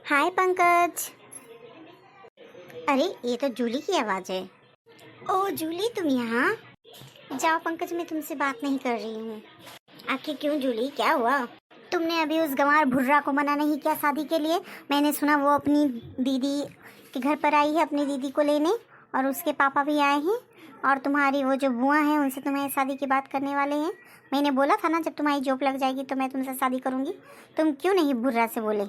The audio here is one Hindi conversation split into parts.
हाय पंकज। अरे ये तो जूली की आवाज़ है। ओ जूली तुम यहाँ? जाओ पंकज, मैं तुमसे बात नहीं कर रही हूँ। आखिर क्यों जूली, क्या हुआ? तुमने अभी उस गंवार भुर्रा को मना नहीं किया शादी के लिए? मैंने सुना वो अपनी दीदी के घर पर आई है अपनी दीदी को लेने, और उसके पापा भी आए हैं, और तुम्हारी वो जो बुआ है उनसे तुम्हें शादी की बात करने वाले हैं। मैंने बोला था ना जब तुम्हारी जॉब लग जाएगी तो मैं तुमसे शादी करूँगी। तुम क्यों नहीं भुर्रा से बोले?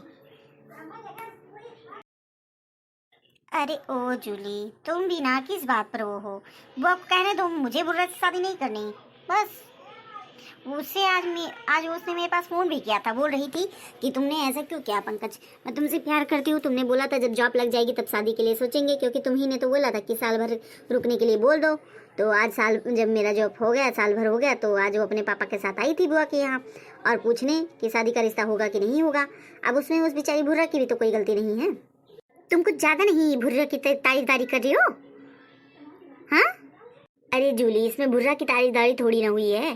अरे ओ जूली, तुम भी ना किस बात पर वो हो? वो अब कहने दो, मुझे बुर्रा से शादी नहीं करनी बस। उससे आज उसने मेरे पास फ़ोन भी किया था, बोल रही थी कि तुमने ऐसा क्यों किया पंकज, मैं तुमसे प्यार करती हूँ, तुमने बोला था जब जॉब लग जाएगी तब शादी के लिए सोचेंगे, क्योंकि तुम ही ने तो बोला था कि साल भर रुकने के लिए बोल दो। तो आज जब मेरा जॉब हो गया, साल भर हो गया, तो आज वो अपने पापा के साथ आई थी बुआ के यहाँ और पूछने कि शादी का रिश्ता होगा कि नहीं होगा। अब उसमें उस बेचारी बुर्रा की भी तो कोई गलती नहीं है। तुम कुछ ज्यादा नहीं भुर्रा की तारीफदारी कर रही हो? हाँ? अरे जूली, इसमें भुर्रा की तारीफदारी थोड़ी ना हुई है।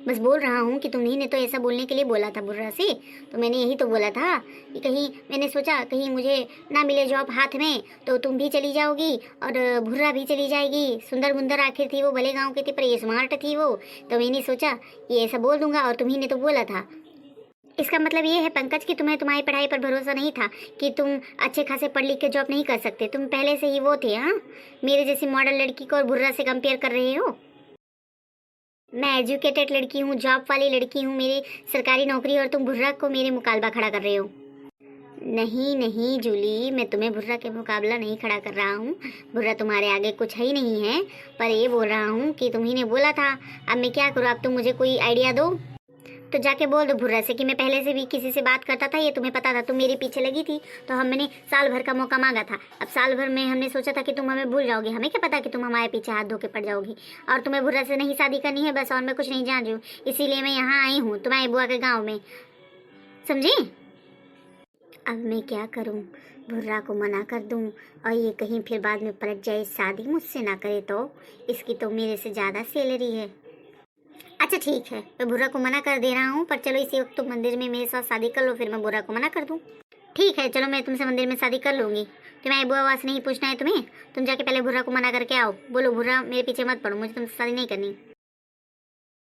बस बोल रहा हूँ कि तुम्ही ने तो ऐसा बोलने के लिए बोला था बुर्रा से, तो मैंने यही तो बोला था कि कहीं मैंने सोचा कहीं मुझे ना मिले जॉब हाथ में तो तुम भी चली जाओगी और भुर्रा भी चली जाएगी। सुंदर मुंदर आखिर थी वो, भले गाँव की थी पर ये स्मार्ट थी वो, तो मैंने सोचा कि ऐसा बोल दूंगा, और तुम्ही ने तो बोला था। इसका मतलब ये है पंकज कि तुम्हें तुम्हारी पढ़ाई पर भरोसा नहीं था कि तुम अच्छे खासे पढ़ लिख के जॉब नहीं कर सकते। तुम पहले से ही वो थे, हाँ, मेरे जैसी मॉडल लड़की को और बुर्रा से कंपेयर कर रहे हो। मैं एजुकेटेड लड़की हूँ, जॉब वाली लड़की हूँ, मेरी सरकारी नौकरी, और तुम बुर्रा को मेरे मुकाबला खड़ा कर रहे हो। नहीं नहीं जूली, मैं तुम्हें बुर्रा के मुकाबला नहीं खड़ा कर रहा हूँ। बुर्रा तुम्हारे आगे कुछ है ही नहीं है, पर ये बोल रहा हूँ कि तुम्ही ने बोला था। अब मैं क्या करूँ? अब तुम मुझे कोई आइडिया दो। तो जाके बोल दो भुर्रा से कि मैं पहले से भी किसी से बात करता था, ये तुम्हें पता था, तुम मेरे पीछे लगी थी, तो हमने साल भर का मौका मांगा था। अब साल भर में हमने सोचा था कि तुम हमें भूल जाओगी, हमें क्या पता कि तुम हमारे पीछे हाथ धो के पड़ जाओगी, और तुम्हें भुर्रा से नहीं शादी करनी है बस, और मैं कुछ नहीं जान रही हूँ, इसीलिए मैं यहाँ आई हूँ तुम्हारी बुआ के गाँव में, समझी? अब मैं क्या करूँ? भुर्रा को मना कर दूँ और ये कहीं फिर बाद में पलट जाए, शादी मुझसे ना करे तो? इसकी तो मेरे से ज़्यादा सैलरी है। अच्छा ठीक है, मैं बुर्रा को मना कर दे रहा हूँ, पर चलो इसी वक्त तुम मंदिर में मेरे साथ शादी कर लो, फिर मैं बुर्रा को मना कर दूँ। ठीक है चलो, मैं तुमसे मंदिर में शादी कर लूँगी। तुम्हारी बुआ वास नहीं पूछना है तुम्हें, तुम जाके पहले बुर्रा को मना करके आओ। बोलो बुर्रा मेरे पीछे मत पड़ो, मुझे तुमसे शादी नहीं करनी।